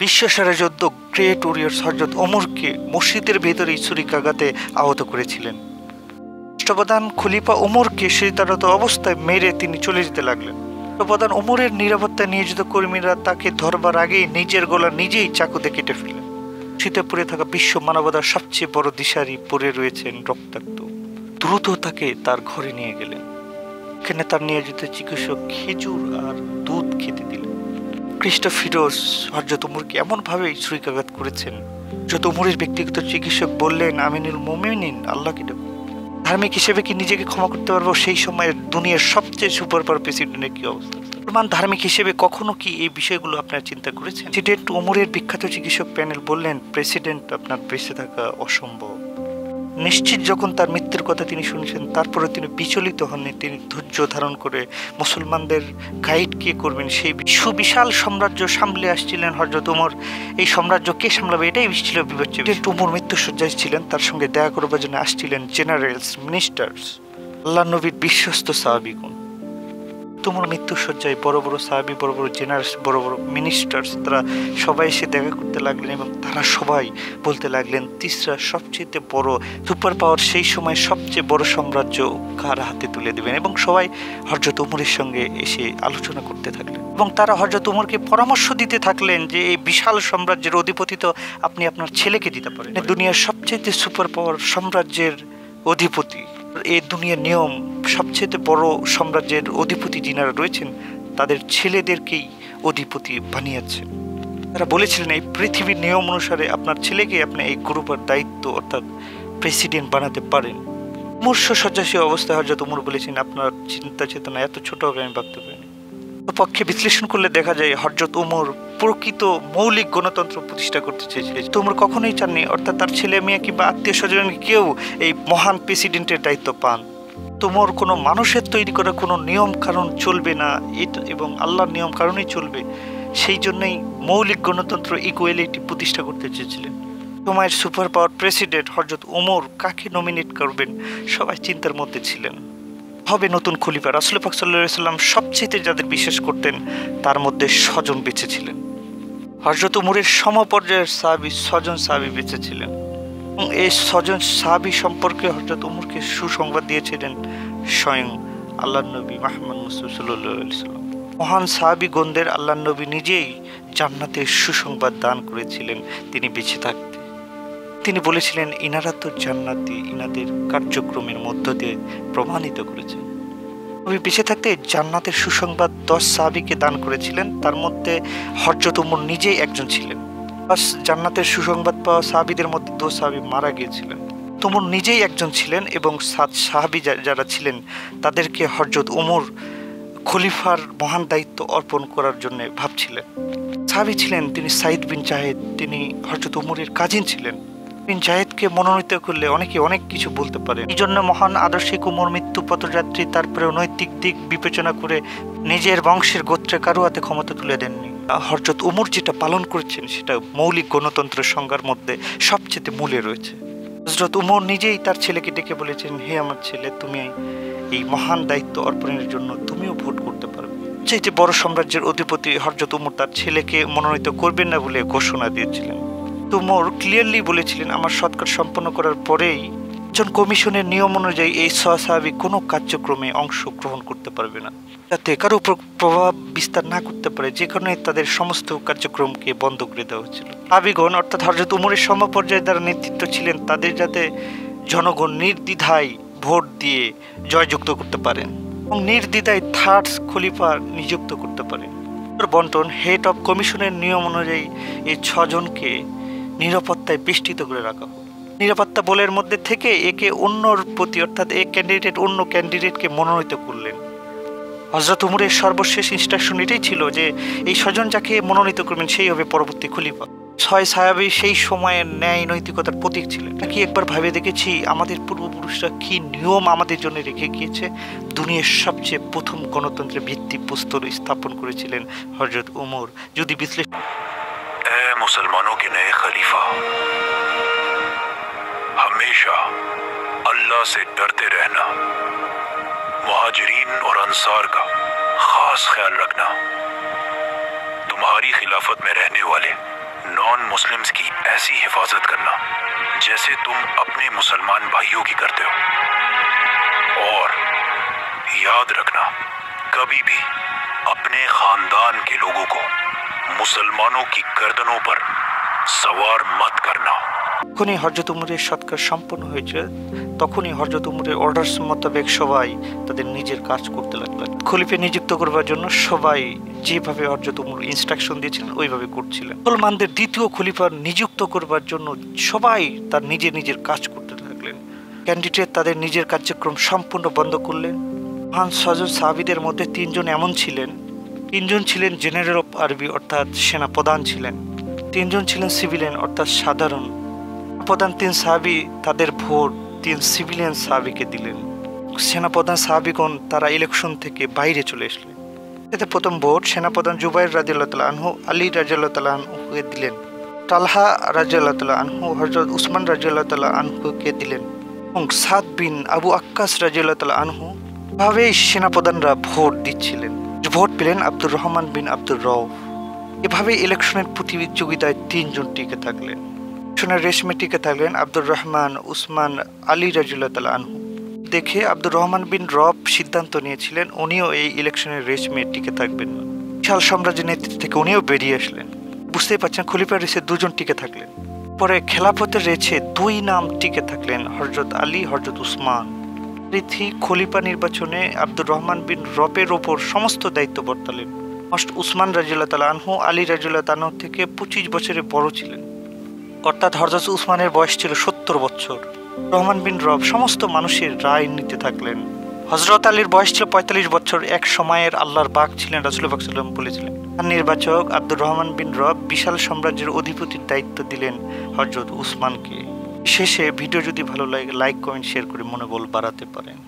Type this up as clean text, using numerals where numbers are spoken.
বিশ্বসেরা যোদ্ধ great warrior হযরত ওমরকে মসজিদের ভেতরেই ছুরিকাঘাতে আহত করেছিলেন। রাষ্ট্রপ্রধান খলিফা ওমরকে সিজদারত অবস্থায় মেরে তিনি চলে যেতে লাগলেন। রাষ্ট্রপ্রধান ওমরের নিরাপত্তায় নিয়োজিত কর্মীরা তাকে ধরবার আগেই নিজের গলা নিজেই চাকুতে কেটে ফেলেন। শীতে পড়ে থাকা বিশ্ব মানবতার সবচেয়ে বড় দিশারি পড়ে রয়েছেন রক্তাক্ত। দ্রুত তাকে তার ঘরে নিয়ে গেলেন। এখানে তার নিয়োজিত চিকিৎসক খেজুর আর দুধ খেতে দিলেন। খ্রিস্ট ফিরোজ হযরত ওমরকে এমনভাবে ছুরিকাঘাত করেছেন, হযরত ওমরের ব্যক্তিগত চিকিৎসক বললেন, আমিনুল মুমিনিন, আল্লাহকে ডাকুন। ধার্মিক হিসেবে কি নিজেকে ক্ষমা করতে পারবো? সেই সময়ের দুনিয়ার সবচেয়ে সুপার পাওয়ার প্রেসিডেন্টের কি অবস্থা? প্রমাণ ধার্মিক হিসেবে কখনো কি এই বিষয়গুলো আপনারা চিন্তা করেছেন? প্রেসিডেন্ট ওমরের বিখ্যাত চিকিৎসক প্যানেল বললেন, প্রেসিডেন্ট আপনার বেঁচে থাকা অসম্ভব। নিশ্চিত যখন তার মৃত্যুর কথা তিনি শুনেছেন, তারপরে তিনি বিচলিত হননি। তিনি ধৈর্য ধারণ করে মুসলমানদের গাইড কে করবেন সেই সুবিশাল সাম্রাজ্য সামলে আসছিলেন হযরত ওমর। এই সাম্রাজ্য কে সামলাবে, এটাই ছিল বিবেচ্য। ওমর মৃত্যুশয্যায় ছিলেন, তার সঙ্গে দেখা করবার জন্য আসছিলেন জেনারেলস, মিনিস্টার্স, আল্লাহ নবীর বিশ্বস্ত সাহাবীগণ। ওমর মৃত্যুশয্যায় বড় বড় সাহাবী, বড় বড় জেনারেলস, বড় বড় মিনিস্টার্স, তারা সবাই এসে দেখা করতে লাগলেন এবং তারা সবাই বলতে লাগলেন, তিসরা সবচেয়ে বড় সুপার পাওয়ার সেই সময় সবচেয়ে বড় সাম্রাজ্য কার হাতে তুলে দেবেন। এবং সবাই হযরত ওমরের সঙ্গে এসে আলোচনা করতে থাকলেন এবং তারা হযরত ওমরকে পরামর্শ দিতে থাকলেন যে এই বিশাল সাম্রাজ্যের অধিপতি তো আপনি আপনার ছেলেকে দিতে পারেন। দুনিয়ার সবচেয়ে সুপার পাওয়ার সাম্রাজ্যের অধিপতি, এই দুনিয়ার নিয়ম সবচেয়ে বড় সাম্রাজ্যের অধিপতি যিনারা রয়েছেন তাদের ছেলেদেরকেই অধিপতি বানিয়েছেন। তারা বলেছিলেন, এই পৃথিবীর নিয়ম অনুসারে আপনার ছেলেকে আপনি এই গ্রুপের দায়িত্ব অর্থাৎ প্রেসিডেন্ট বানাতে পারেন। মূর্ষ শয্যাশীল অবস্থায় হযরত ওমর বলেছেন, আপনার চিন্তা চেতনা এত ছোট হবে আমি ভাবতে পারিনি। পক্ষে বিশ্লেষণ করলে দেখা যায় হযরত ওমর প্রকৃত মৌলিক গণতন্ত্র প্রতিষ্ঠা করতে চেয়েছিলেন। ওমর কখনোই চাননি অর্থাৎ তার ছেলে মেয়ে কিংবা আত্মীয় স্বজন কেউ এই মহান প্রেসিডেন্টের দায়িত্ব পান। তোমার কোনো মানুষের তৈরি করা কোনো নিয়ম কারণ চলবে না, এবং আল্লাহর নিয়ম কারণেই চলবে। সেই জন্যই মৌলিক গণতন্ত্র ইকুয়ালিটি প্রতিষ্ঠা করতে চেয়েছিলেন। সময়ের সুপার পাওয়ার প্রেসিডেন্ট হযরত ওমর কাকে নমিনেট করবেন সবাই চিন্তার মধ্যে ছিলেন। হবে নতুন খলিফা। রাসূল পাক সাল্লাল্লাহু আলাইহি ওয়াসাল্লাম সবচেয়ে যাদের বিশ্বাস করতেন তার মধ্যে 6 জন বেঁচে ছিলেন। হযরত ওমরের সমপর্যায়ের সাহাবী 6 জন সাহাবী বেঁচে ছিলেন এবং এই 6 জন সাহাবী সম্পর্কে হযরত ওমরকে সুসংবাদ দিয়েছিলেন স্বয়ং আল্লাহর নবী মুহাম্মদ মুস্তাফা সাল্লাল্লাহু আলাইহি ওয়াসাল্লাম। মহান সাহাবীগণদের আল্লাহর নবী নিজেই জান্নাতের সুসংবাদ দান করেছিলেন তিনি বেঁচে থাকতে। তিনি বলেছিলেন, ইনারা তো জান্নাতি, ইনাদের কার্যক্রমের মধ্য দিয়ে প্রমাণিত করেছেন। নবী বেঁচে থাকতে জান্নাতের সুসংবাদ 10 সাহাবীকে দান করেছিলেন, তার মধ্যে হযরত ওমর নিজেই একজন ছিলেন। জান্নাতের সুসংবাদ পাওয়া সাহাবীদের মধ্যে 2 সাহাবী মারা গিয়েছিলেন। ওমর নিজেই একজন ছিলেন এবং 7 সাহাবী যারা ছিলেন তাদেরকে হযরত ওমর খলিফার মহান দায়িত্ব অর্পণ করার জন্য ভাবছিলেন। সাহাবী ছিলেন তিনি সাইদ বিন জায়েদ, তিনি হযরত ওমরের কাজিন ছিলেন। বিন জায়েদকে মনোনীত করলে অনেকে অনেক কিছু বলতে পারে। এই জন্য মহান আদর্শিক ওমর মৃত্যু পথযাত্রী, তারপরে নৈতিক দিক বিবেচনা করে নিজের বংশের গোত্রে কারো হাতে ক্ষমতা তুলে দেননি। হযরত ওমর যেটা পালন করেছেন সেটা মৌলিক গণতন্ত্রের সংজ্ঞার মধ্যে সবচেয়ে মূলে রয়েছে। হযরত ওমর নিজেই তার ছেলেকে ডেকে বলেছেন, হে আমার ছেলে, তুমি এই মহান দায়িত্ব অর্পণের জন্য তুমিও ভোট করতে পারবে। চাইতে বড় সাম্রাজ্যের অধিপতি হযরত ওমর তার ছেলেকে মনোনীত করবেন না বলে ঘোষণা দিয়েছিলেন। ওমর ক্লিয়ারলি বলেছিলেন, আমার সৎকার সম্পন্ন করার পরেই একজন কমিশনের নিয়ম অনুযায়ী এই 6 সাহাবী কোনো কার্যক্রমে অংশগ্রহণ করতে পারবে না, যাতে কারো উপর প্রভাব বিস্তার না করতে পারে, যে কারণে তাদের সমস্ত কার্যক্রমকে বন্ধ করে দেওয়া হয়েছিল। সাহাবীগণ অর্থাৎ হযরত ওমরের সমপর্যায়ে যারা নেতৃত্ব ছিলেন তাদের যাতে জনগণ নির্দ্বিধায় ভোট দিয়ে জয়যুক্ত করতে পারেন এবং নির্দ্বিধায় থার্ড খলিফা নিযুক্ত করতে পারেন। বন্টন হেড অব কমিশনের নিয়ম অনুযায়ী এই 6 জনকে নিরাপত্তায় বেষ্টিত করে রাখা হোক। নিরাপত্তা বলের মধ্যে থেকে একে অন্যর প্রতি অর্থাৎ এক ক্যান্ডিডেট অন্য ক্যান্ডিডেটকে মনোনীত করলেন। হযরত ওমরের সর্বশেষ ইনস্ট্রাকশন এটাই ছিল যে এই 6 জন যাকে মনোনীত করবেন সেই হবে পরবর্তী খলিফা। 6 সাহাবী সেই সময়ের ন্যায় নৈতিকতার প্রতীক ছিলেন। নাকি একবার ভাবে দেখেছি আমাদের পূর্বপুরুষরা কি নিয়ম আমাদের জন্য রেখে গিয়েছে। দুনিয়ার সবচেয়ে প্রথম গণতন্ত্রের ভিত্তিপ্রস্তর স্থাপন করেছিলেন হযরত ওমর। যদি বিশ্লেষণ मुसलमानों के नए खलीफा, हमेशा अल्लाह से डरते रहना, मुहाजिरीन और अंसार का खास ख्याल रखना, तुम्हारी खिलाफत में रहने वाले हिफाजत करना जैसे तुम अपने मुसलमान भाइयों की करते हो। और याद रखना, कभी भी अपने खानदान के लोगों को मुसलमानों की गर्दनों पर सवार मत करना। যখনই হযরত উমরের সৎকার সম্পন্ন হয়েছে তখনই হযরত উমরের অর্ডারস মোতাবেক সবাই তাদের নিজের কাজ করতে লাগলেন। খলিফা নিযুক্ত করবার জন্য সবাই যেভাবে হযরত উমর ইনস্ট্রাকশন দিয়েছিলেন ওইভাবে করছিলেন। মুসলমানদের দ্বিতীয় খলিফা নিযুক্ত করবার জন্য সবাই তার নিজের কাজ করতে লাগলেন। ক্যান্ডিডেট তাদের নিজের কার্যক্রম সম্পূর্ণ বন্ধ করলেন। মহান ছজন সাহাবীদের মধ্যে তিনজন এমন ছিলেন, তিনজন ছিলেন জেনারেল অফ আর্মি অর্থাৎ সেনা প্রধান ছিলেন, তিনজন ছিলেন সিভিলিয়ান অর্থাৎ সাধারণ। প্রধান তিন সাহাবী তাদের ভোট তিন সিভিলিয়ান সাহাবীকে দিলেন। সেনাপ্রধান সাহাবীগণ তারা ইলেকশন থেকে বাইরে চলে আসলেন। এতে প্রথম ভোট সেনাপ্রধান জুবাইর রাদিয়াল্লাহু তাআলা আনহু আলী রাদিয়াল্লাহু তাআলা আনহুকে দিলেন, তালহা রাদিয়াল্লাহু তাআলা আনহু হযরত উসমান রাদিয়াল্লাহু তাআলা আনহুকে দিলেন এবং সাদ বিন আবু আক্কাস রাদিয়াল্লাহু তাআলা আনহু। এভাবেই সেনাপ্রধানরা ভোট দিচ্ছিলেন। ভোট পেলেন আব্দুর রহমান বিন আব্দুর রউফ। এভাবে ইলেকশনের প্রতিযোগিতায় তিনজন টিকে থাকলেন। ইলেকশনের রেশমে টিকে থাকলেন আব্দুর রহমান, উসমান, আলী রাদিয়াল্লাহু তাআলা আনহু। দেখে আব্দুর রহমান বিন রব সিদ্ধান্ত নিয়েছিলেন উনিও এই ইলেকশনের রেশমে টিকে থাকবেন না। বিশাল সাম্রাজ্যের নেতৃত্ব থেকে উনিও বেরিয়ে আসলেন। বুঝতেই পারছেন খলিফার রেসে দুজন টিকে থাকলেন। পরে খেলাফতের রেসে দুই নাম টিকে থাকলেন, হযরত আলী, হযরত উসমান। রীতি খলিফা নির্বাচনে আব্দুর রহমান বিন রবের ওপর সমস্ত দায়িত্ব বর্তালেন। উসমান রাদিয়াল্লাহু তাআলা আনহু আলী রাদিয়াল্লাহু তাআলা থেকে 25 বছরের বড় ছিলেন, অর্থাৎ হযরত উসমানের বয়স ছিল 70 বছর। রহমান বিন রব সমস্ত মানুষের রায় নিতে থাকলেন। হযরত আলীর বয়স ছিল 45 বছর। এক সময়ের আল্লাহর বাগ ছিলেন, রাসূল পাক সাল্লাল্লাহু আলাইহি ওয়াসাল্লাম বলেছিলেন। নির্বাচক আব্দুর রহমান বিন রব বিশাল সাম্রাজ্যের অধিপতির দায়িত্ব দিলেন হযরত উসমানকে। শেষে ভিডিও যদি ভালো লাগে লাইক, কমেন্ট, শেয়ার করে মনোবল বাড়াতে পারেন।